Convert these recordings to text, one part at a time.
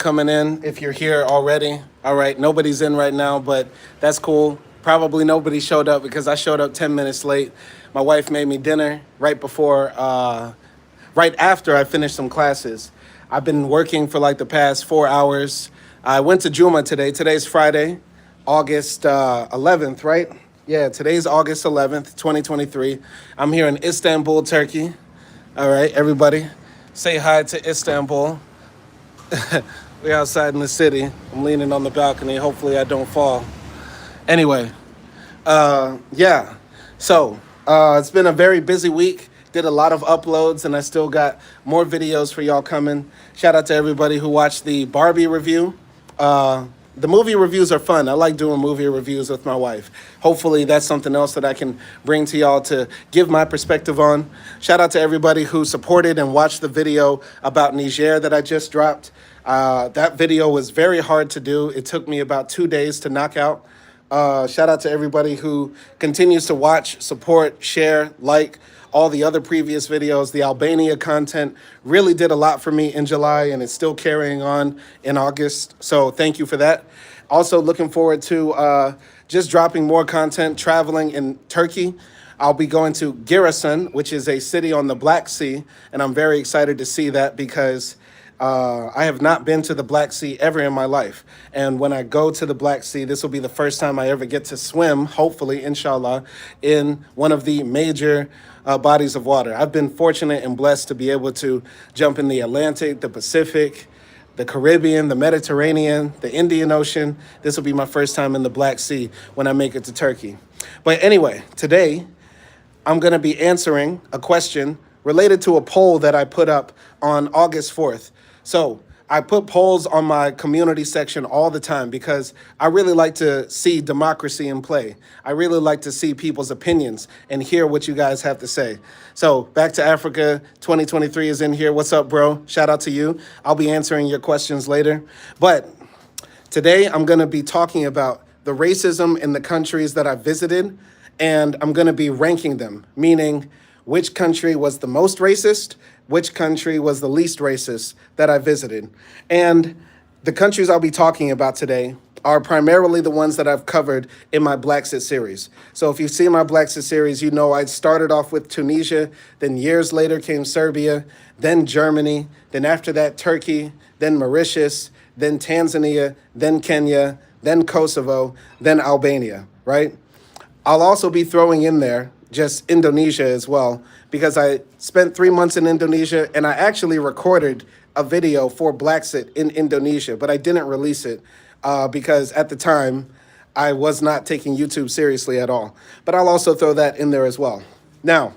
coming in if you're here already. All right, nobody's in right now, but that's cool. Probably nobody showed up because I showed up 10 minutes late. My wife made me dinner right after I finished some classes. I've been working for like the past 4 hours. I went to Juma today. Today's Friday, August 11th, right? Yeah, today's August 11th, 2023. I'm here in Istanbul, Turkey. All right, everybody, say hi to Istanbul. We outside in the city. I'm leaning on the balcony. Hopefully, I don't fall. Anyway, yeah. So it's been a very busy week. Did a lot of uploads, and I still got more videos for y'all coming. Shout out to everybody who watched the Barbie review. The movie reviews are fun. I like doing movie reviews with my wife. Hopefully, that's something else that I can bring to y'all to give my perspective on. Shout out to everybody who supported and watched the video about Niger that I just dropped. That video was very hard to do. It took me about 2 days to knock out. Shout out to everybody who continues to watch, support, share, like all the other previous videos. The Albania content really did a lot for me in July, and it's still carrying on in August. So thank you for that. Also looking forward to just dropping more content, traveling in Turkey. I'll be going to Giresun, which is a city on the Black Sea, and I'm very excited to see that because I have not been to the Black Sea ever in my life. And when I go to the Black Sea, this will be the first time I ever get to swim, hopefully, inshallah, in one of the major bodies of water. I've been fortunate and blessed to be able to jump in the Atlantic, the Pacific, the Caribbean, the Mediterranean, the Indian Ocean. This will be my first time in the Black Sea when I make it to Turkey. But anyway, today I'm going to be answering a question related to a poll that I put up on August 4th. So I put polls on my community section all the time because I really like to see democracy in play. I really like to see people's opinions and hear what you guys have to say. So Back to Africa 2023 is in here. What's up, bro? Shout out to you. I'll be answering your questions later. But today I'm going to be talking about the racism in the countries that I visited, and I'm going to be ranking them, meaning which country was the most racist, which country was the least racist that I visited. And the countries I'll be talking about today are primarily the ones that I've covered in my Blacksit series. So if you've seen my Blacksit series, you know I started off with Tunisia, then years later came Serbia, then Germany, then after that Turkey, then Mauritius, then Tanzania, then Kenya, then Kosovo, then Albania, right? I'll also be throwing in there just Indonesia as well, because I spent 3 months in Indonesia and I actually recorded a video for Blacksit in Indonesia, but I didn't release it because at the time I was not taking YouTube seriously at all. But I'll also throw that in there as well. Now,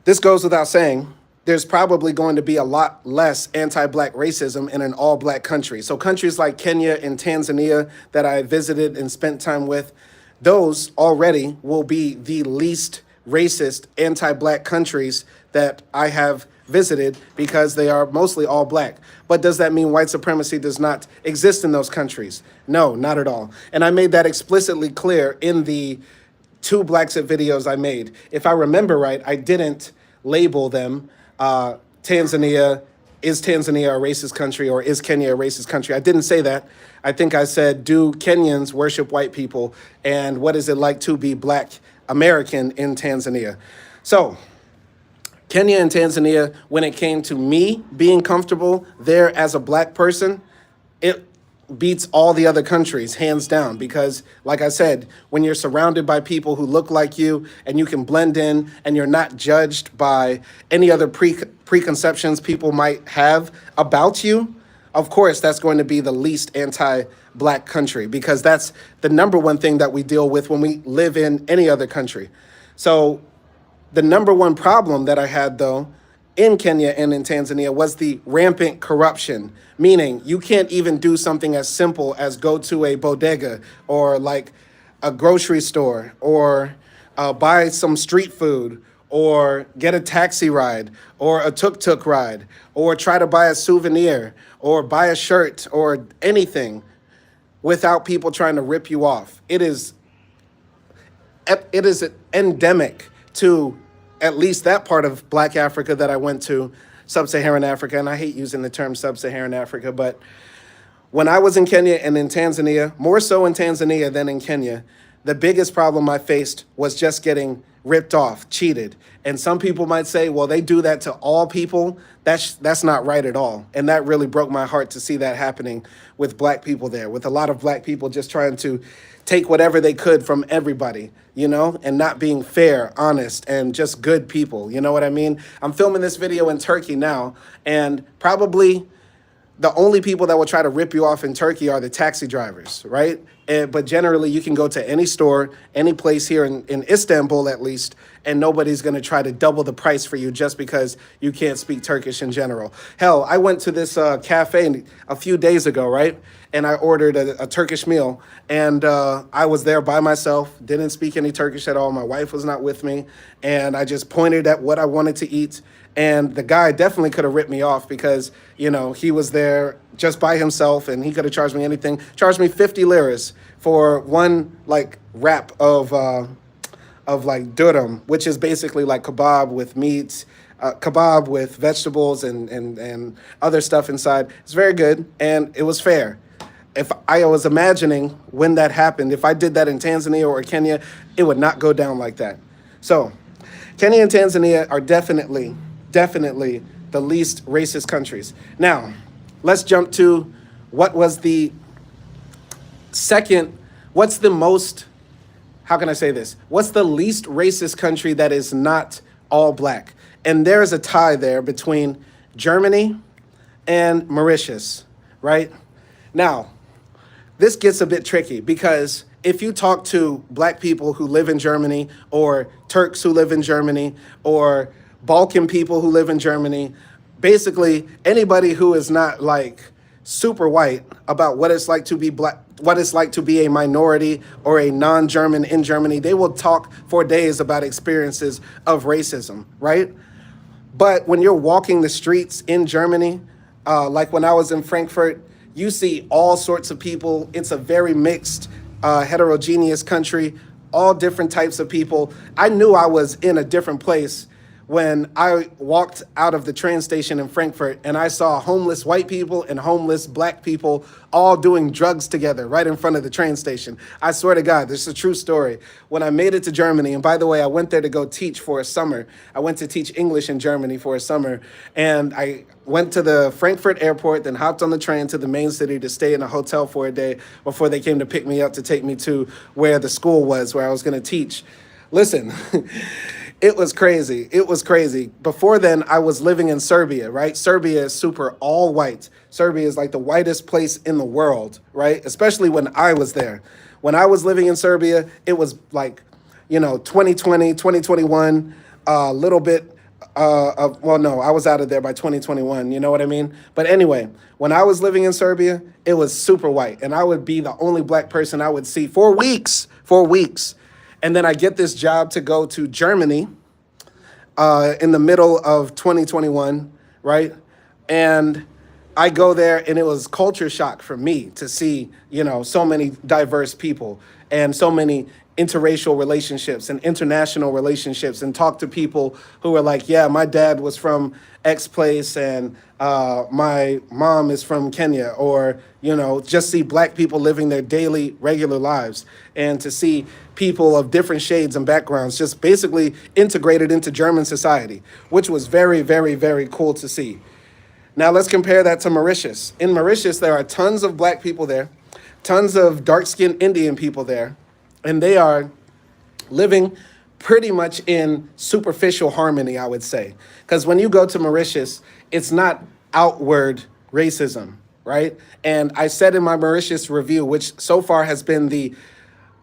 this goes without saying, there's probably going to be a lot less anti-Black racism in an all-Black country. So countries like Kenya and Tanzania that I visited and spent time with, those already will be the least racist anti-Black countries that I have visited because they are mostly all Black. But does that mean white supremacy does not exist in those countries? No, not at all. And I made that explicitly clear in the 2 Blacksit videos I made. If I remember right, I didn't label them Tanzania, is Tanzania a racist country, or is Kenya a racist country? I didn't say that. I think I said, do Kenyans worship white people? And what is it like to be Black American in Tanzania? So Kenya and Tanzania, when it came to me being comfortable there as a Black person, it beats all the other countries hands down, because like I said, when you're surrounded by people who look like you and you can blend in and you're not judged by any other preconceptions people might have about you, of course that's going to be the least anti-Black country, because that's the number one thing that we deal with when we live in any other country. So the number one problem that I had, though, in Kenya and in Tanzania was the rampant corruption, meaning you can't even do something as simple as go to a bodega or like a grocery store or buy some street food or get a taxi ride or a tuk-tuk ride or try to buy a souvenir or buy a shirt or anything without people trying to rip you off. It is endemic to at least that part of Black Africa that I went to, sub-Saharan Africa, and I hate using the term sub-Saharan Africa, but when I was in Kenya and in Tanzania, more so in Tanzania than in Kenya, the biggest problem I faced was just getting ripped off, cheated. And some people might say, well, they do that to all people. That's not right at all. And that really broke my heart to see that happening with black people there, with a lot of black people just trying to take whatever they could from everybody, you know, and not being fair, honest, and just good people. You know what I mean? I'm filming this video in Turkey now, and probably the only people that will try to rip you off in Turkey are the taxi drivers, right? But generally, you can go to any store, any place here in Istanbul, at least, and nobody's going to try to double the price for you just because you can't speak Turkish in general. Hell, I went to this cafe a few days ago, right? And I ordered a Turkish meal, and I was there by myself, didn't speak any Turkish at all. My wife was not with me, and I just pointed at what I wanted to eat. And the guy definitely could have ripped me off because, you know, he was there just by himself and he could have charged me anything. Charged me 50 liras for one, like, wrap of like durum, which is basically like kebab with meat, kebab with vegetables and other stuff inside. It's very good and it was fair. If I was imagining when that happened, if I did that in Tanzania or Kenya, it would not go down like that. So Kenya and Tanzania are definitely the least racist countries. Now, let's jump to what was the second, what's the most, how can I say this? What's the least racist country that is not all black? And there is a tie there between Germany and Mauritius, right? Now, this gets a bit tricky because if you talk to black people who live in Germany or Turks who live in Germany or Balkan people who live in Germany, basically anybody who is not like super white about what it's like to be black, what it's like to be a minority or a non-German in Germany, they will talk for days about experiences of racism, right? But when you're walking the streets in Germany, like when I was in Frankfurt, you see all sorts of people. It's a very mixed, heterogeneous country, all different types of people. I knew I was in a different place when I walked out of the train station in Frankfurt and I saw homeless white people and homeless black people all doing drugs together right in front of the train station. I swear to God, this is a true story. When I made it to Germany, and by the way, I went there to go teach for a summer. I went to teach English in Germany for a summer, and I went to the Frankfurt airport, then hopped on the train to the main city to stay in a hotel for a day before they came to pick me up to take me to where the school was, where I was going to teach. Listen, it was crazy. It was crazy. Before then, I was living in Serbia, right? Serbia is super all white. Serbia is like the whitest place in the world, right? Especially when I was there. When I was living in Serbia, it was like, you know, 2020, 2021, a little bit well, no, I was out of there by 2021. You know what I mean? But anyway, when I was living in Serbia, it was super white. And I would be the only black person I would see for weeks. And then I get this job to go to Germany in the middle of 2021, right? And I go there and it was culture shock for me to see, you know, so many diverse people and so many interracial relationships and international relationships, and talk to people who are like, yeah, my dad was from X place and my mom is from Kenya, or, you know, just see black people living their daily regular lives, and to see people of different shades and backgrounds just basically integrated into German society, which was very, very, very cool to see. Now let's compare that to Mauritius. In Mauritius, there are tons of black people there, tons of dark-skinned Indian people there, and they are living pretty much in superficial harmony, I would say. Because when you go to Mauritius, it's not outward racism, right? And I said in my Mauritius review, which so far has been the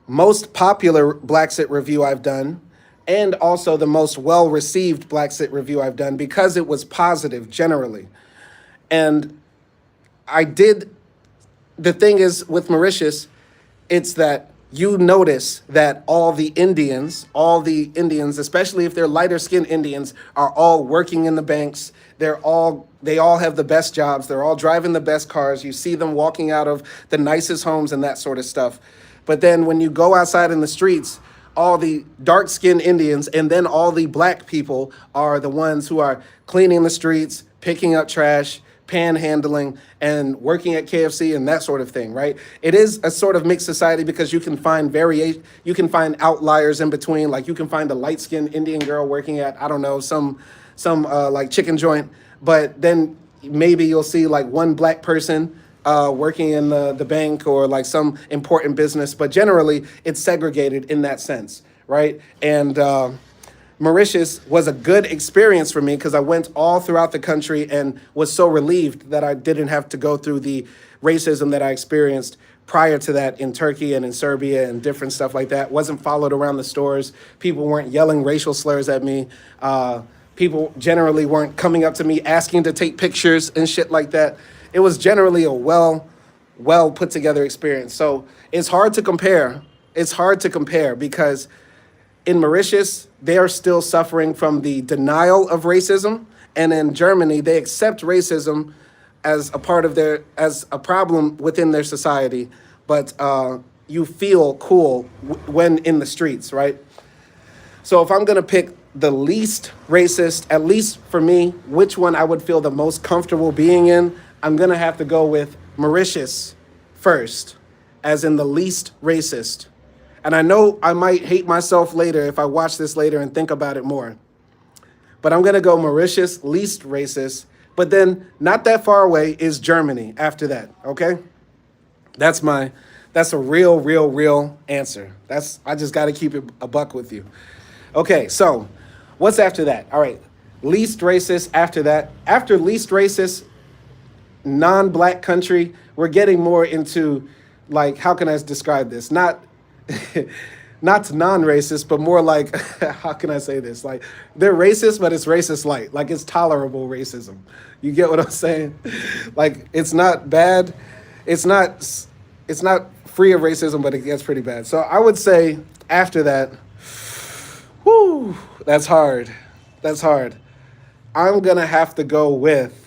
most popular Blacksit review I've done, and also the most well-received Blacksit review I've done, because it was positive generally. And the thing is with Mauritius, it's that you notice that all the Indians, especially if they're lighter skinned Indians, are all working in the banks. They all have the best jobs. They're all driving the best cars. You see them walking out of the nicest homes and that sort of stuff. But then when you go outside in the streets, all the dark skinned Indians and then all the black people are the ones who are cleaning the streets, picking up trash, panhandling, and working at KFC and that sort of thing, right? It is a sort of mixed society because you can find variation, you can find outliers in between. Like you can find a light-skinned Indian girl working at, I don't know, some like chicken joint, but then maybe you'll see like one black person working in the bank or like some important business, but generally it's segregated in that sense, right? And Mauritius was a good experience for me because I went all throughout the country and was so relieved that I didn't have to go through the racism that I experienced prior to that in Turkey and in Serbia and different stuff like that. Wasn't followed around the stores. People weren't yelling racial slurs at me. People generally weren't coming up to me asking to take pictures and shit like that. It was generally a well put together experience. So it's hard to compare. It's hard to compare because in Mauritius, they are still suffering from the denial of racism. And in Germany, they accept racism as a part of as a problem within their society. But you feel cool when in the streets, right? So if I'm gonna pick the least racist, at least for me, which one I would feel the most comfortable being in, I'm gonna have to go with Mauritius first, as in the least racist. And I know I might hate myself later if I watch this later and think about it more. But I'm gonna go Mauritius, least racist, but then not that far away is Germany after that, okay? That's a real answer. I just gotta keep it a buck with you. Okay, so what's after that? All right, least racist after that. After least racist, non-black country, we're getting more into, like, how can I describe this? Not non-racist, but more like, how can I say this? Like, they're racist, but it's racist light. Like, it's tolerable racism. You get what I'm saying? Like, it's not bad. It's not free of racism, but it gets pretty bad. So I would say after that, whoo, that's hard. That's hard. I'm gonna have to go with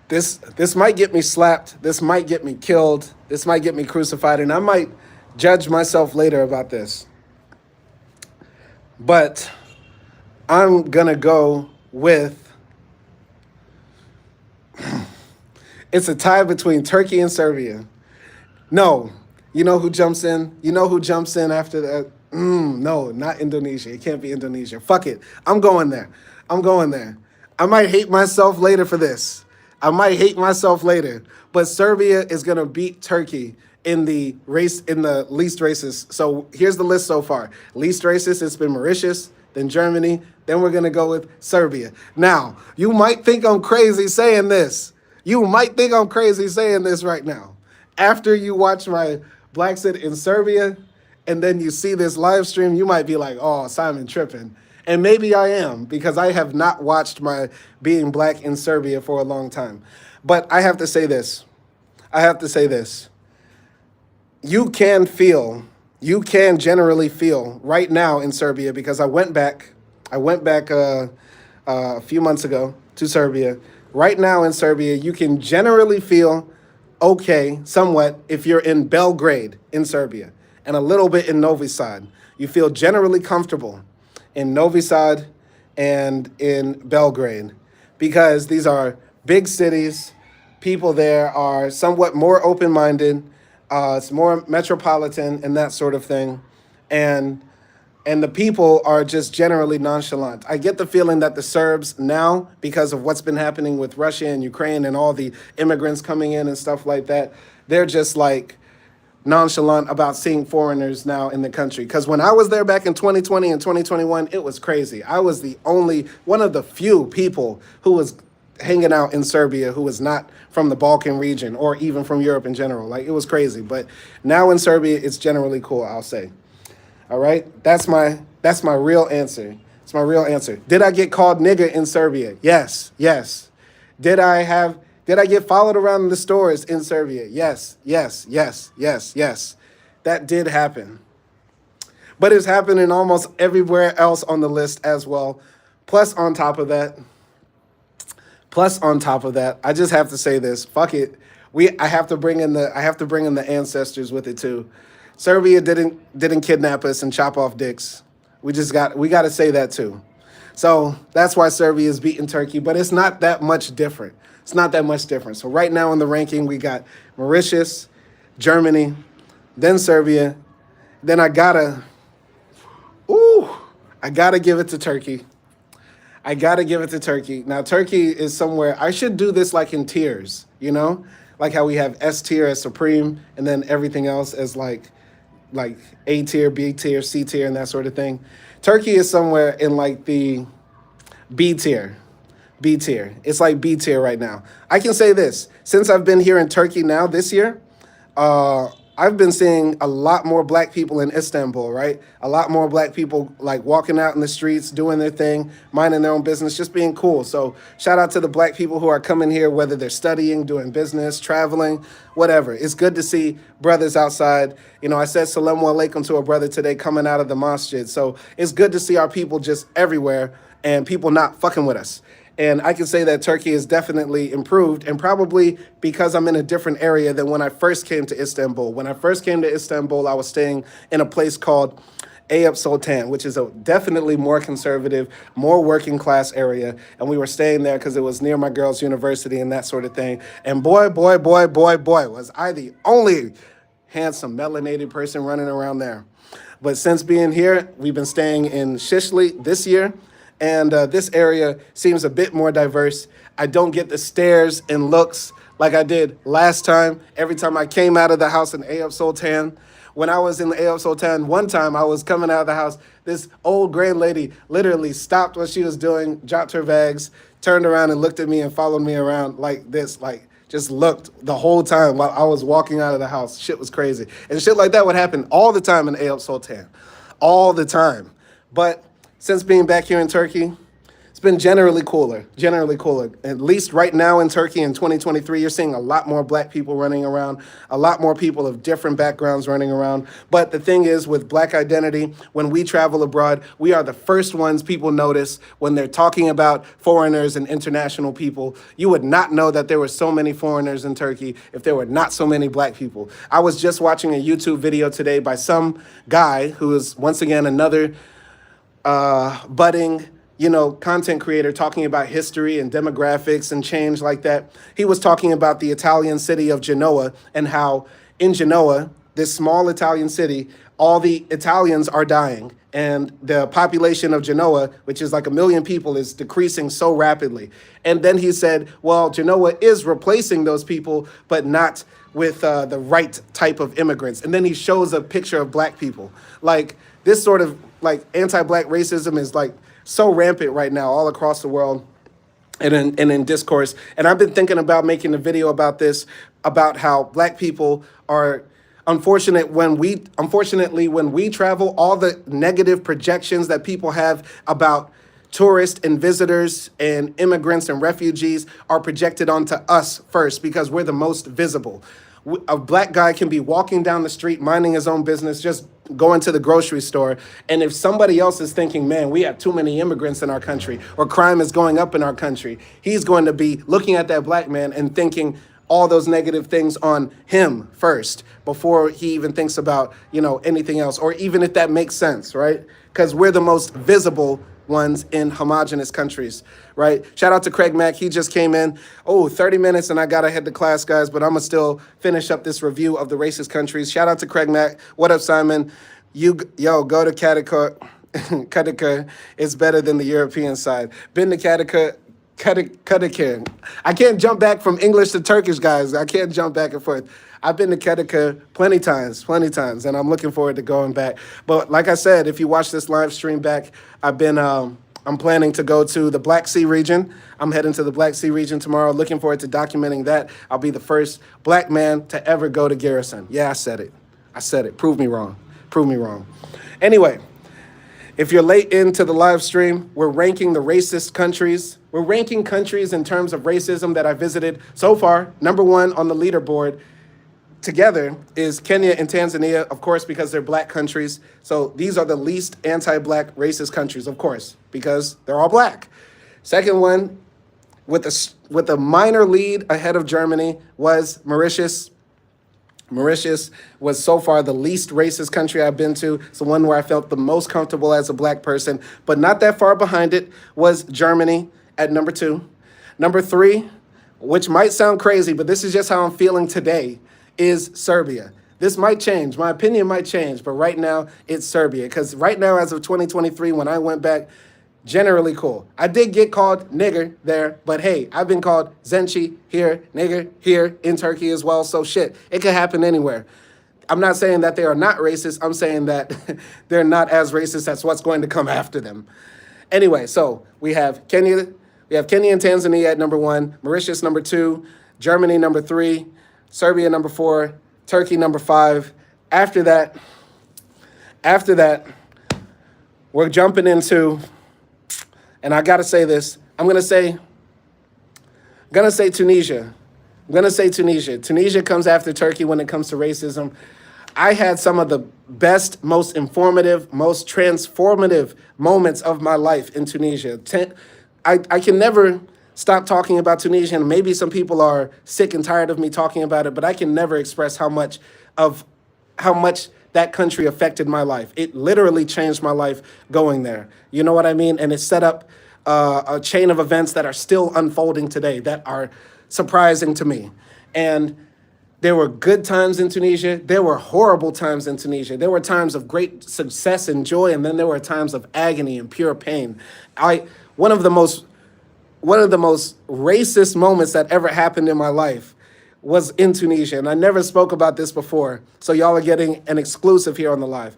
this. This might get me slapped. This might get me killed. This might get me crucified, and I might judge myself later about this. But I'm gonna go with, it's a tie between Turkey and Serbia. No, you know who jumps in? You know who jumps in after that? No, not Indonesia. It can't be Indonesia. Fuck it. I'm going there. I'm going there. I might hate myself later for this. I might hate myself later. But Serbia is going to beat Turkey in the least racist. So here's the list so far. Least racist, it's been Mauritius, then Germany, then we're going to go with Serbia. Now, you might think I'm crazy saying this. You might think I'm crazy saying this right now. After you watch my Black Sit in Serbia, and then you see this live stream, you might be like, oh, Simon tripping. And maybe I am, because I have not watched my Being Black in Serbia for a long time. But I have to say this. You can generally feel right now in Serbia, because I went back a few months ago to Serbia. Right now in Serbia, you can generally feel okay, somewhat, if you're in Belgrade in Serbia, and a little bit in Novi Sad. You feel generally comfortable in Novi Sad and in Belgrade because these are big cities. People there are somewhat more open-minded. It's more metropolitan and that sort of thing. And the people are just generally nonchalant. I get the feeling that the Serbs now, because of what's been happening with Russia and Ukraine and all the immigrants coming in and stuff like that, they're just like nonchalant about seeing foreigners now in the country. Because when I was there back in 2020 and 2021, it was crazy. I was one of the few people who was hanging out in Serbia who was not from the Balkan region or even from Europe in general. Like, it was crazy. But now in Serbia, it's generally cool, I'll say. All right? That's my real answer. It's my real answer. Did I get called nigger in Serbia? Yes. Did I get followed around the stores in Serbia? Yes. That did happen. But it's happening almost everywhere else on the list as well. Plus on top of that, I just have to say this. Fuck it. I have to bring in the ancestors with it too. Serbia didn't kidnap us and chop off dicks. We got to say that too. So that's why Serbia is beating Turkey, but it's not that much different. It's not that much different. So right now in the ranking, we got Mauritius, Germany, then Serbia. Then ooh, I gotta give it to Turkey. I gotta give it to Turkey. Now Turkey is somewhere. I should do this like in tiers, like how we have S tier as supreme, and then everything else as like A tier, B tier, C tier, and that sort of thing. Turkey is somewhere in like the B tier. B tier. It's like B tier right now. I can say this. Since I've been here in Turkey now this year, uh, I've been seeing a lot more black people in Istanbul, right? A lot more black people like walking out in the streets, doing their thing, minding their own business, just being cool. So shout out to the black people who are coming here, whether they're studying, doing business, traveling, whatever. It's good to see brothers outside. I said salamu alaikum to a brother today coming out of the masjid. So it's good to see our people just everywhere and people not fucking with us. And I can say that Turkey has definitely improved, and probably because I'm in a different area than when I first came to Istanbul. When I first came to Istanbul, I was staying in a place called Eyüp Sultan, which is a definitely more conservative, more working class area. And we were staying there because it was near my girls' university and that sort of thing. And boy, was I the only handsome, melanated person running around there. But since being here, we've been staying in Shishli this year. And this area seems a bit more diverse. I don't get the stares and looks like I did last time. Every time I came out of the house in Eyüp Sultan. When I was in the Eyüp Sultan, one time I was coming out of the house, this old gray lady literally stopped what she was doing, dropped her bags, turned around and looked at me and followed me around like this, like just looked the whole time while I was walking out of the house. Shit was crazy. And shit like that would happen all the time in Eyüp Sultan. All the time. But since being back here in Turkey, it's been generally cooler, At least right now in Turkey in 2023, you're seeing a lot more black people running around, a lot more people of different backgrounds running around. But the thing is, with black identity, when we travel abroad, we are the first ones people notice when they're talking about foreigners and international people. You would not know that there were so many foreigners in Turkey if there were not so many black people. I was just watching a YouTube video today by some guy who is, once again, another budding, content creator talking about history and demographics and change like that. He was talking about the Italian city of Genoa and how in Genoa, this small Italian city, all the Italians are dying. And the population of Genoa, which is like 1 million people, is decreasing so rapidly. And then he said, well, Genoa is replacing those people, but not with the right type of immigrants. And then he shows a picture of black people. Like this sort of like anti-black racism is like so rampant right now all across the world and in discourse. And I've been thinking about making a video about this, about how black people are unfortunately when we travel, all the negative projections that people have about tourists and visitors and immigrants and refugees are projected onto us first because we're the most visible. A black guy can be walking down the street, minding his own business, just going to the grocery store. And if somebody else is thinking, man, we have too many immigrants in our country or crime is going up in our country, he's going to be looking at that black man and thinking all those negative things on him first before he even thinks about, anything else, or even if that makes sense, right? Because we're the most visible ones in homogenous countries, right? Shout out to Craig Mack. He just came in. 30 minutes and I got to head to class, guys, but I'm going to still finish up this review of the racist countries. Shout out to Craig Mack. What up, Simon? Go to Connecticut. Connecticut is better than the European side. Been to Connecticut. I can't jump back from English to Turkish, guys. I can't jump back and forth. I've been to Connecticut plenty times, and I'm looking forward to going back. But like I said, if you watch this live stream back, I'm planning to go to the Black Sea region. I'm heading to the Black Sea region tomorrow. Looking forward to documenting that. I'll be the first black man to ever go to Garrison. Yeah, I said it. Prove me wrong. Anyway, if you're late into the live stream, we're ranking the racist countries. We're ranking countries in terms of racism that I visited so far. Number 1 on the leaderboard together is Kenya and Tanzania, of course, because they're black countries. So these are the least anti-black racist countries, of course, because they're all black. Second one, with a minor lead ahead of Germany, was Mauritius. Mauritius was so far the least racist country I've been to. It's the one where I felt the most comfortable as a black person. But not that far behind it was Germany at number 2. Number 3, which might sound crazy, but this is just how I'm feeling today, is Serbia. This might change. My opinion might change, but right now it's Serbia. Because right now, as of 2023, when I went back, generally cool. I did get called nigger there, but hey, I've been called Zenchi here, nigger here in Turkey as well. So shit, it could happen anywhere. I'm not saying that they are not racist. I'm saying that they're not as racist as what's going to come after them. Anyway, so we have Kenya. We have Kenya and Tanzania at number 1, Mauritius number 2, Germany number 3, Serbia number 4, Turkey number 5. After that, we're jumping into, and I gotta say this, I'm gonna say Tunisia. Tunisia comes after Turkey when it comes to racism. I had some of the best, most informative, most transformative moments of my life in Tunisia. I can never stop talking about Tunisia, and maybe some people are sick and tired of me talking about it, but I can never express how much that country affected my life. It literally changed my life going there. You know what I mean? And it set up a chain of events that are still unfolding today that are surprising to me. And there were good times in Tunisia. There were horrible times in Tunisia. There were times of great success and joy, and then there were times of agony and pure pain. One of the most racist moments that ever happened in my life was in Tunisia, and I never spoke about this before, so y'all are getting an exclusive here on the live.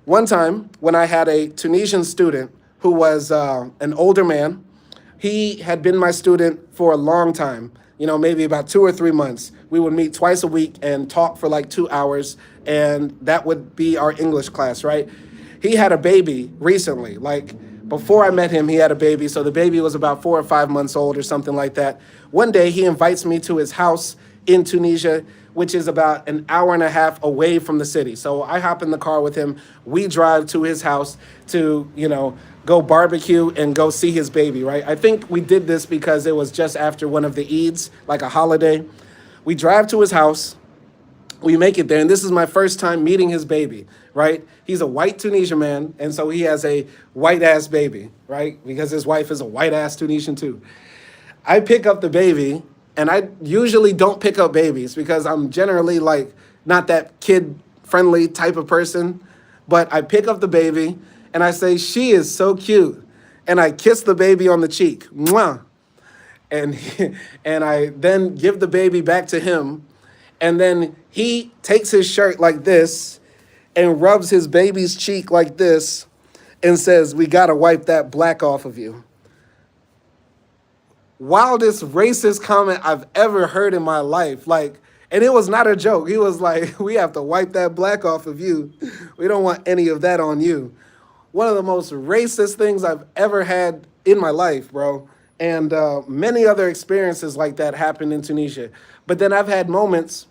One time, when I had a Tunisian student who was an older man, he had been my student for a long time, maybe about 2 or 3 months. We would meet twice a week and talk for like 2 hours, and that would be our English class, right? He had a baby recently, like before I met him, he had a baby, so the baby was about 4 or 5 months old or something like that. One day, he invites me to his house in Tunisia, which is about an hour and a half away from the city. So I hop in the car with him. We drive to his house to, go barbecue and go see his baby, right? I think we did this because it was just after one of the Eids, like a holiday. We drive to his house. We make it there, and this is my first time meeting his baby, right? He's a white Tunisian man, and so he has a white-ass baby, right? Because his wife is a white-ass Tunisian too. I pick up the baby, and I usually don't pick up babies because I'm generally like not that kid-friendly type of person, but I pick up the baby, and I say, she is so cute, and I kiss the baby on the cheek, mwah, and I then give the baby back to him. And then he takes his shirt like this and rubs his baby's cheek like this and says, we gotta wipe that black off of you. Wildest racist comment I've ever heard in my life. And it was not a joke. He was like, we have to wipe that black off of you. We don't want any of that on you. One of the most racist things I've ever had in my life, bro. And many other experiences like that happened in Tunisia. But then I've had moments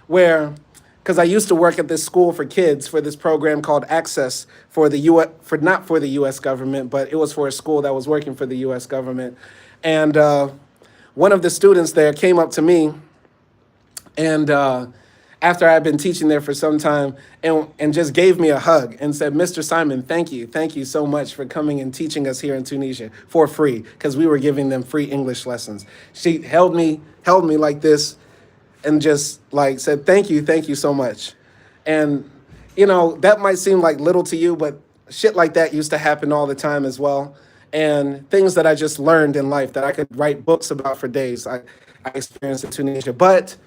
where, because I used to work at this school for kids for this program called Access for the not for the U.S. government, but it was for a school that was working for the U.S. government. And one of the students there came up to me, and after I had been teaching there for some time, and just gave me a hug and said, Mr. Simon, thank you so much for coming and teaching us here in Tunisia for free, because we were giving them free English lessons. She held me like this and just like said, thank you so much. And, that might seem like little to you, but shit like that used to happen all the time as well. And things that I just learned in life that I could write books about for days, I experienced in Tunisia. But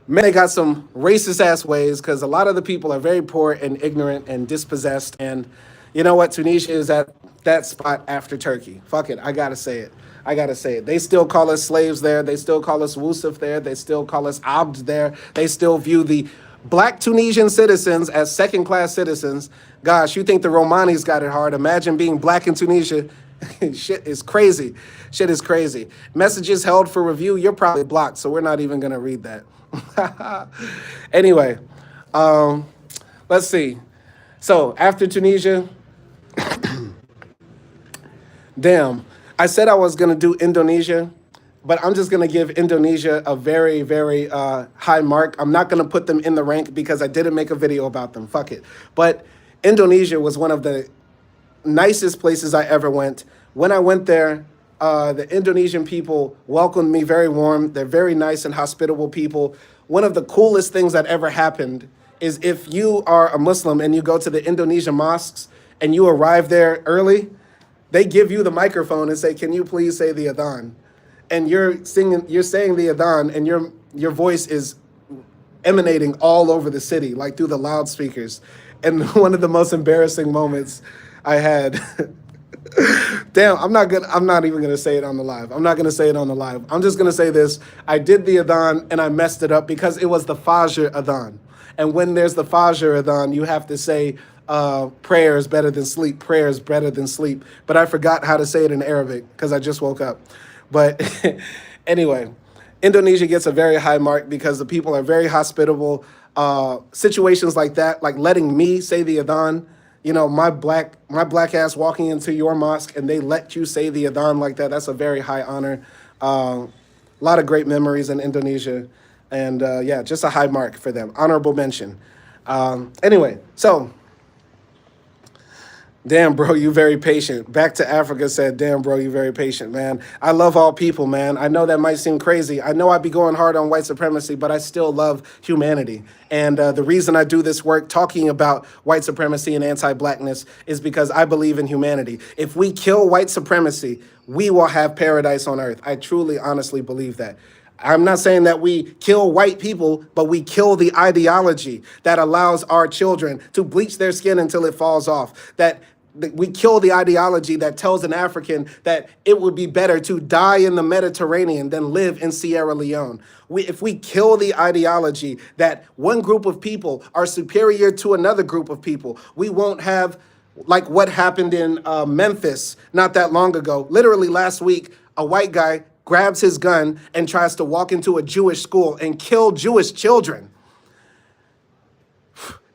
man, they got some racist ass ways, because a lot of the people are very poor and ignorant and dispossessed. And you know what? Tunisia is at that spot after Turkey. Fuck it. I gotta say it. They still call us slaves there. They still call us Wusuf there. They still call us Abd there. They still view the black Tunisian citizens as second-class citizens. Gosh, you think the Romanis got it hard. Imagine being black in Tunisia. Shit is crazy. Messages held for review. You're probably blocked, so we're not even going to read that. Anyway, let's see. So after Tunisia, damn, I said I was going to do Indonesia. but I'm just going to give Indonesia a very, very high mark. I'm not going to put them in the rank because I didn't make a video about them. Fuck it. But Indonesia was one of the nicest places I ever went. When I went there, the Indonesian people welcomed me very warm. They're very nice and hospitable people. One of the coolest things that ever happened is if you are a Muslim and you go to the Indonesian mosques and you arrive there early, they give you the microphone and say, "Can you please say the adhan?" And you're saying the adhan, and your voice is emanating all over the city, like through the loudspeakers. And one of the most embarrassing moments I had. Damn, I'm not even gonna say it on the live. I'm not gonna say it on the live. I'm just gonna say this. I did the adhan and I messed it up because it was the Fajr adhan. And when there's the Fajr adhan, you have to say prayer is better than sleep. Prayer is better than sleep. But I forgot how to say it in Arabic because I just woke up. But anyway, Indonesia gets a very high mark because the people are very hospitable. Situations like that, like letting me say the adhan, you know, my black ass walking into your mosque and they let you say the adhan like that, that's a very high honor. A lot of great memories in Indonesia. And yeah, just a high mark for them. Honorable mention. Anyway, so damn, bro, you very patient. Back to Africa said, damn, bro, you very patient, man. I love all people, man. I know that might seem crazy. I know I'd be going hard on white supremacy, but I still love humanity. And the reason I do this work talking about white supremacy and anti-blackness is because I believe in humanity. If we kill white supremacy, we will have paradise on earth. I truly, honestly believe that. I'm not saying that we kill white people, but we kill the ideology that allows our children to bleach their skin until it falls off. That we kill the ideology that tells an African that it would be better to die in the Mediterranean than live in Sierra Leone. If we kill the ideology that one group of people are superior to another group of people, we won't have like what happened in Memphis not that long ago. Literally last week, a white guy grabs his gun and tries to walk into a Jewish school and kill Jewish children.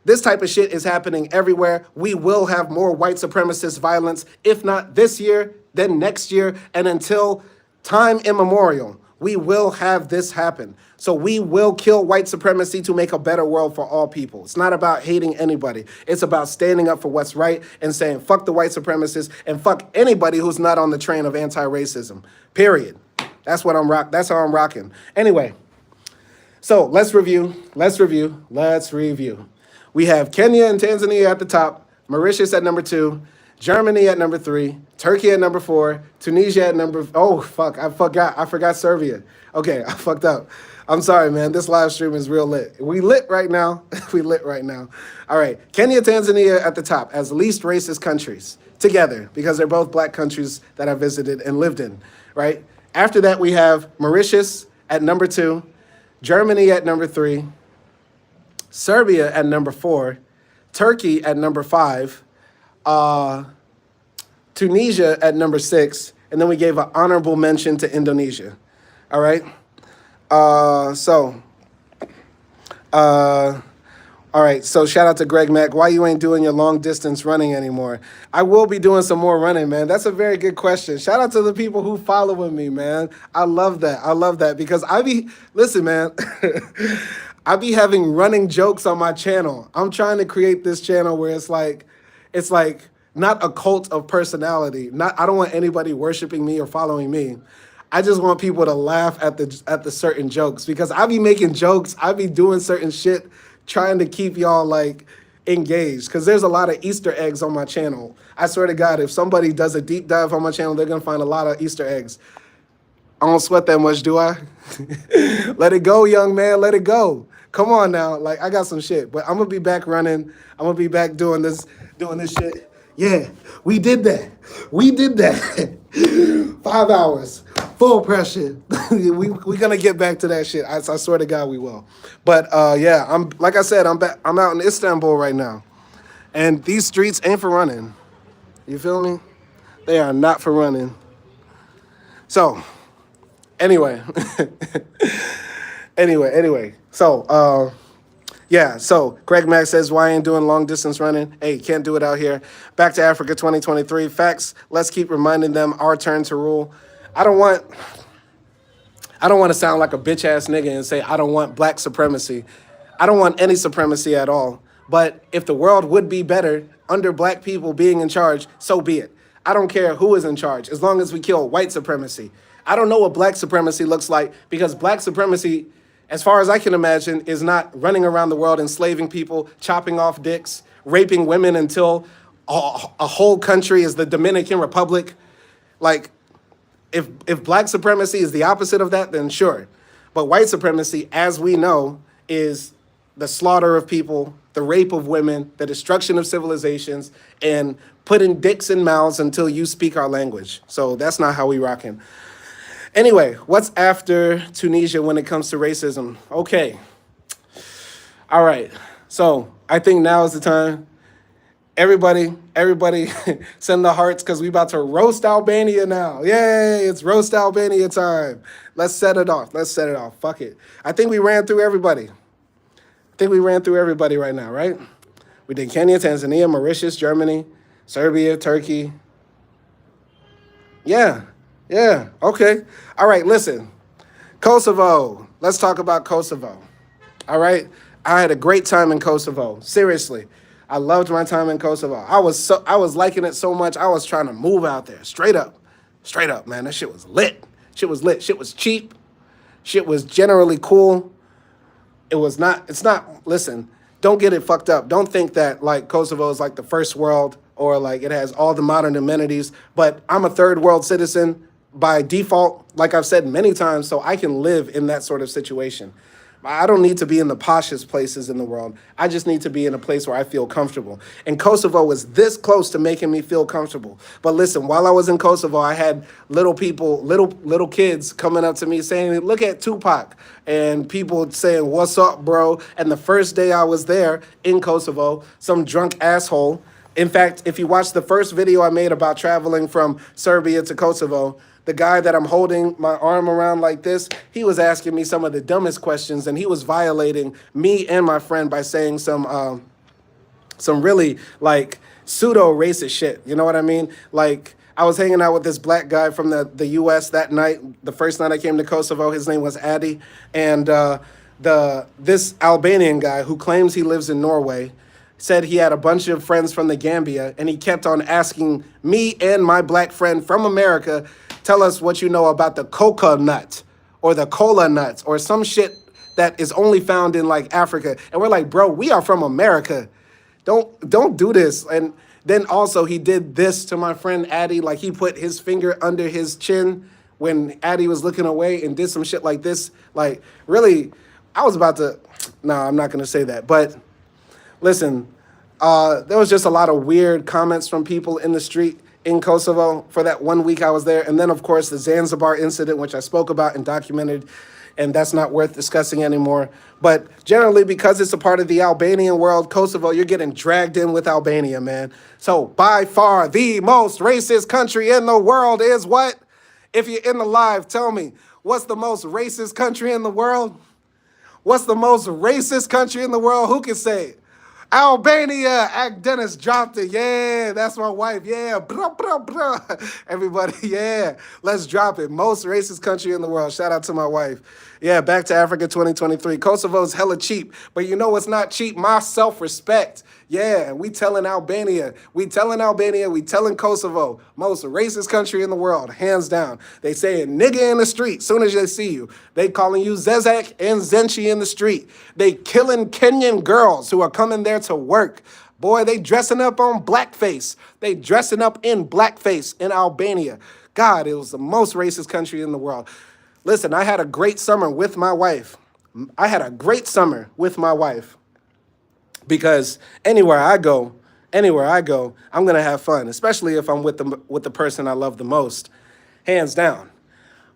This type of shit is happening everywhere. We will have more white supremacist violence, if not this year, then next year, and until time immemorial. We will have this happen. So we will kill white supremacy to make a better world for all people. It's not about hating anybody. It's about standing up for what's right and saying fuck the white supremacists and fuck anybody who's not on the train of anti-racism. Period. That's what that's how I'm rocking. Anyway, so let's review. We have Kenya and Tanzania at the top, Mauritius at number 2, Germany at number 3, Turkey at number 4, Tunisia at number, oh, fuck, I forgot Serbia. Okay, I fucked up. I'm sorry, man. This live stream is real lit. We lit right now. All right, Kenya, Tanzania at the top as least racist countries together because they're both black countries that I visited and lived in, right? After that, we have Mauritius at number 2, Germany at number 3, Serbia at number 4, Turkey at number 5, Tunisia at number 6, and then we gave an honorable mention to Indonesia. All right. All right, so shout out to Greg Mack. Why you ain't doing your long distance running anymore? I will be doing some more running, man. That's a very good question. Shout out to the people who following me, man. I love that because listen, man, I be having running jokes on my channel. I'm trying to create this channel where it's like not a cult of personality. I don't want anybody worshiping me or following me. I just want people to laugh at the certain jokes because I be making jokes. I be doing certain shit trying to keep y'all like engaged because there's a lot of Easter eggs on my channel. I swear to God, if somebody does a deep dive on my channel, they're gonna find a lot of Easter eggs. I don't sweat that much, do I? Let it go, young man, let it go. Come on now, like I got some shit, but I'm gonna be back running. I'm gonna be back doing this shit. Yeah, we did that. 5 hours, full pressure. we gonna get back to that shit. I swear to God we will. But yeah, I'm like I said, I'm out in Istanbul right now, and these streets ain't for running. You feel me? They are not for running. So, anyway, So, yeah, so Greg Mack says, why ain't doing long distance running? Hey, can't do it out here. Back to Africa 2023. Facts, let's keep reminding them our turn to rule. I don't want I don't want to sound like a bitch ass nigga and say I don't want black supremacy. I don't want any supremacy at all. But if the world would be better under black people being in charge, so be it. I don't care who is in charge, as long as we kill white supremacy. I don't know what black supremacy looks like, because black supremacy, as far as I can imagine, is not running around the world enslaving people, chopping off dicks, raping women until a whole country is the Dominican Republic. Like, if black supremacy is the opposite of that, then sure. But white supremacy, as we know, is the slaughter of people, the rape of women, the destruction of civilizations, and putting dicks in mouths until you speak our language. So that's not how we rockin'. Anyway, what's after Tunisia when it comes to racism? Okay. All right. So I think now is the time. Everybody, send the hearts, because we about to roast Albania now. Yay, it's roast Albania time. Let's set it off. Fuck it. I think we ran through everybody. Right now, right? We did Kenya, Tanzania, Mauritius, Germany, Serbia, Turkey. Yeah, okay. All right, listen. Kosovo. Let's talk about Kosovo. All right? I had a great time in Kosovo. Seriously. I loved my time in Kosovo. I was liking it so much, I was trying to move out there. Straight up, man. That shit was lit. Shit was cheap. Shit was generally cool. It's not, listen, don't get it fucked up. Don't think that like Kosovo is like the first world or like it has all the modern amenities, but I'm a third world citizen by default, like I've said many times, so I can live in that sort of situation. I don't need to be in the poshest places in the world. I just need to be in a place where I feel comfortable. And Kosovo was this close to making me feel comfortable. But listen, while I was in Kosovo, I had little kids coming up to me saying, look at Tupac. And people saying, what's up, bro? And the first day I was there in Kosovo, some drunk asshole. In fact, if you watch the first video I made about traveling from Serbia to Kosovo, the guy that I'm holding my arm around like this, he was asking me some of the dumbest questions, and he was violating me and my friend by saying some really like pseudo racist shit. You know what I mean? Like, I was hanging out with this black guy from the U.S. that night, the first night I came to Kosovo. His name was Addy, and this Albanian guy who claims he lives in Norway said he had a bunch of friends from the Gambia, and he kept on asking me and my black friend from America, tell us what you know about the coca nut or the cola nuts or some shit that is only found in like Africa. And we're like, bro, we are from America. Don't do this. And then also he did this to my friend Addy, like he put his finger under his chin when Addy was looking away and did some shit like this. Like, really, I was about to, no, I'm not gonna say that. But listen, there was just a lot of weird comments from people in the street in Kosovo for that 1 week I was there. And then, of course, the Zanzibar incident, which I spoke about and documented, and that's not worth discussing anymore. But generally, because it's a part of the Albanian world, Kosovo, you're getting dragged in with Albania, man. So by far, the most racist country in the world is what? If you're in the live, tell me, what's the most racist country in the world? What's the most racist country in the world? Who can say it? Albania. Act Dennis dropped it. Yeah, that's my wife. Yeah. Bruh, bruh, bruh. Everybody, yeah. Let's drop it. Most racist country in the world. Shout out to my wife. Yeah, back to Africa 2023. Kosovo's hella cheap. But you know what's not cheap? My self-respect. Yeah, we telling Albania. We telling Kosovo. Most racist country in the world. Hands down. They saying nigga in the street soon as they see you. They calling you Zezek and Zenchi in the street. They killing Kenyan girls who are coming there to work. Boy, they dressing up on blackface. They dressing up in blackface in Albania. God, it was the most racist country in the world. Listen, I had a great summer with my wife. Because anywhere I go, I'm gonna have fun, especially if I'm with the person I love the most, hands down.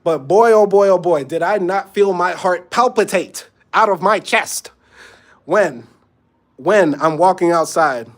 But boy, oh boy, did I not feel my heart palpitate out of my chest when I'm walking outside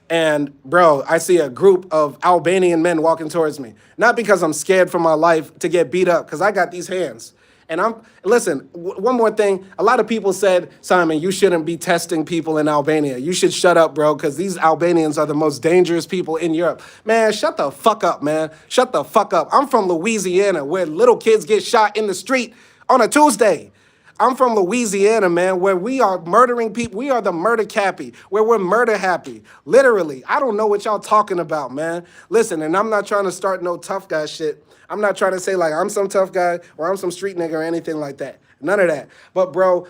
and, bro, I see a group of Albanian men walking towards me. Not because I'm scared for my life to get beat up, because I got these hands. And listen, one more thing. A lot of people said, Simon, you shouldn't be testing people in Albania. You should shut up, bro, because these Albanians are the most dangerous people in Europe. Man, shut the fuck up, man. Shut the fuck up. I'm from Louisiana, where little kids get shot in the street on a Tuesday. I'm from Louisiana, man, where we are murdering people. We are the murder cappy, where we're murder happy. Literally. I don't know what y'all talking about, man. Listen, and I'm not trying to start no tough guy shit. I'm not trying to say like I'm some tough guy or I'm some street nigga or anything like that. None of that. But bro,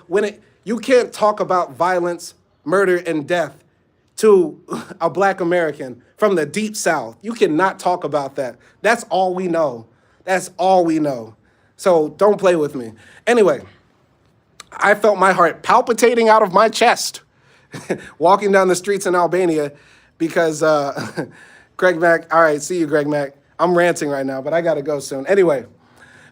you can't talk about violence, murder, and death to a black American from the deep South. You cannot talk about that. That's all we know. That's all we know. So don't play with me. Anyway, I felt my heart palpitating out of my chest walking down the streets in Albania because Greg Mack, all right, see you, Greg Mack. I'm ranting right now, but I got to go soon. Anyway,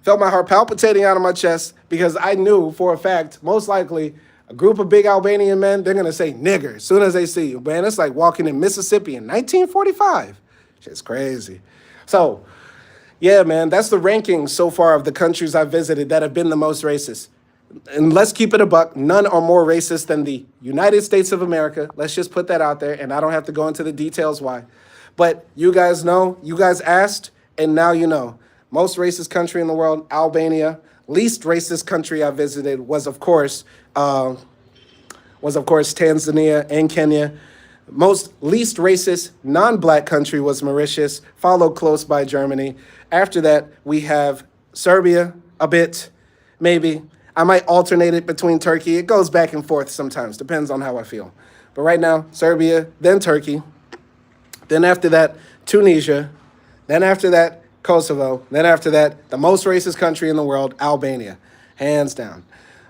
felt my heart palpitating out of my chest because I knew for a fact, most likely, a group of big Albanian men, they're going to say nigger as soon as they see you. Man, it's like walking in Mississippi in 1945. Shit's crazy. So, yeah, man, that's the rankings so far of the countries I've visited that have been the most racist. And let's keep it a buck. None are more racist than the United States of America. Let's just put that out there, and I don't have to go into the details why. But you guys know, you guys asked, and now you know. Most racist country in the world, Albania. Least racist country I visited was, of course, Tanzania and Kenya. Most least racist non-black country was Mauritius, followed close by Germany. After that, we have Serbia, a bit, maybe. I might alternate it between Turkey. It goes back and forth sometimes, depends on how I feel. But right now, Serbia, then Turkey. Then after that, Tunisia. Then after that, Kosovo. Then after that, the most racist country in the world, Albania. Hands down.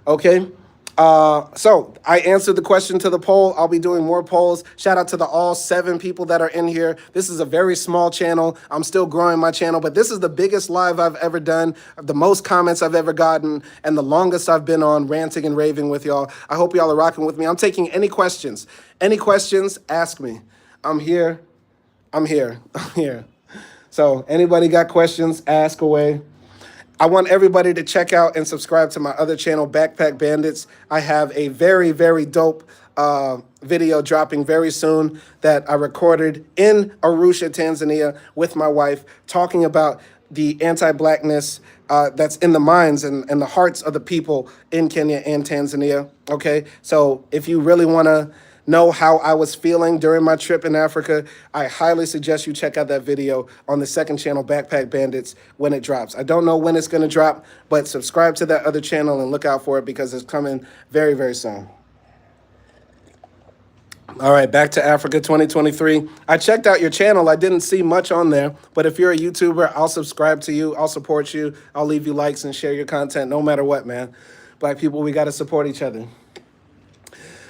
Okay? So I answered the question to the poll. I'll be doing more polls. Shout out to all 7 people that are in here. This is a very small channel. I'm still growing my channel, but this is the biggest live I've ever done, the most comments I've ever gotten, and the longest I've been on ranting and raving with y'all. I hope y'all are rocking with me. I'm taking any questions. Any questions, ask me. I'm here. I'm here. I'm here. So anybody got questions, ask away. I want everybody to check out and subscribe to my other channel, Backpack Bandits. I have a very, very dope video dropping very soon that I recorded in Arusha, Tanzania with my wife, talking about the anti-blackness that's in the minds and the hearts of the people in Kenya and Tanzania, okay? So if you really want to know how I was feeling during my trip in Africa, I highly suggest you check out that video on the second channel, Backpack Bandits, when it drops. I don't know when it's going to drop, but subscribe to that other channel and look out for it because it's coming very, very soon. All right, back to Africa 2023. I checked out your channel. I didn't see much on there, but if you're a YouTuber, I'll subscribe to you. I'll support you. I'll leave you likes and share your content no matter what, man. Black people, we got to support each other.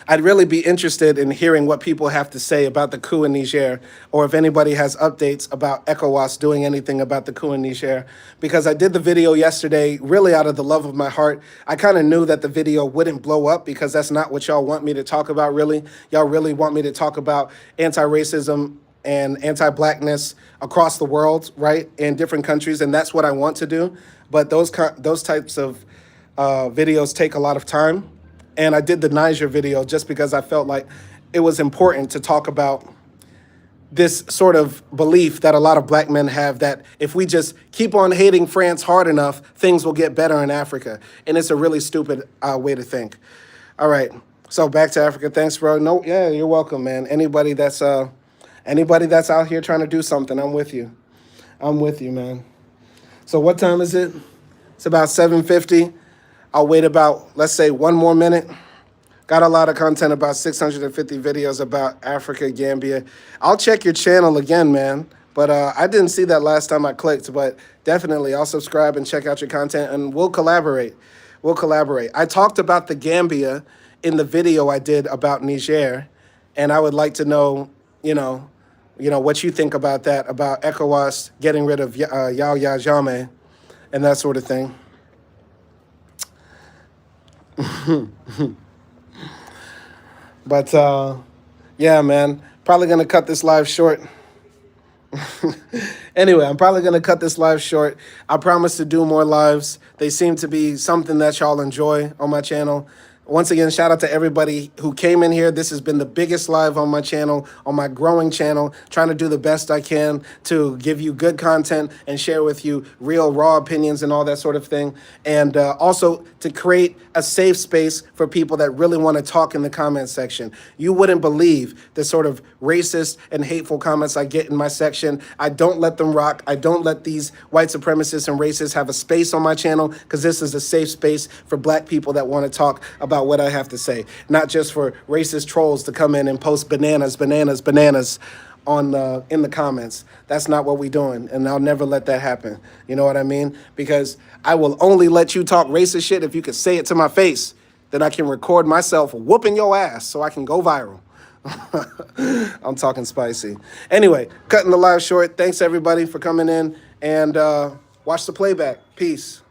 I'd really be interested in hearing what people have to say about the coup in Niger, or if anybody has updates about ECOWAS doing anything about the coup in Niger, because I did the video yesterday really out of the love of my heart. I kind of knew that the video wouldn't blow up because that's not what y'all want me to talk about, really. Y'all really want me to talk about anti-racism and anti-blackness across the world, right, in different countries, and that's what I want to do. But those types of videos take a lot of time. And I did the Niger video just because I felt like it was important to talk about this sort of belief that a lot of black men have that if we just keep on hating France hard enough, things will get better in Africa. And it's a really stupid way to think. All right. So back to Africa. Thanks, bro. No, yeah, you're welcome, man. Anybody that's out here trying to do something, I'm with you. I'm with you, man. So what time is it? It's about 7:50. I'll wait about, let's say, 1 more minute. Got a lot of content, about 650 videos about Africa, Gambia. I'll check your channel again, man. But I didn't see that last time I clicked. But definitely, I'll subscribe and check out your content, and we'll collaborate. We'll collaborate. I talked about the Gambia in the video I did about Niger, and I would like to know, what you think about that, about ECOWAS getting rid of Yahya Jammeh and that sort of thing. But yeah, man, probably gonna cut this live short. Anyway, I'm probably gonna cut this live short. I promise to do more lives. They seem to be something that y'all enjoy on my channel. Once again, shout out to everybody who came in here. This has been the biggest live on my channel, on my growing channel, trying to do the best I can to give you good content and share with you real, raw opinions and all that sort of thing. And also to create a safe space for people that really want to talk in the comment section. You wouldn't believe the sort of racist and hateful comments I get in my section. I don't let them rock. I don't let these white supremacists and racists have a space on my channel, because this is a safe space for black people that want to talk about what I have to say, not just for racist trolls to come in and post bananas on in the comments. That's not what we're doing, and I'll never let that happen. You know what I mean? Because I will only let you talk racist shit if you can say it to my face. Then I can record myself whooping your ass so I can go viral. I'm talking spicy. Anyway, cutting the live short. Thanks everybody for coming in, and watch the playback. Peace.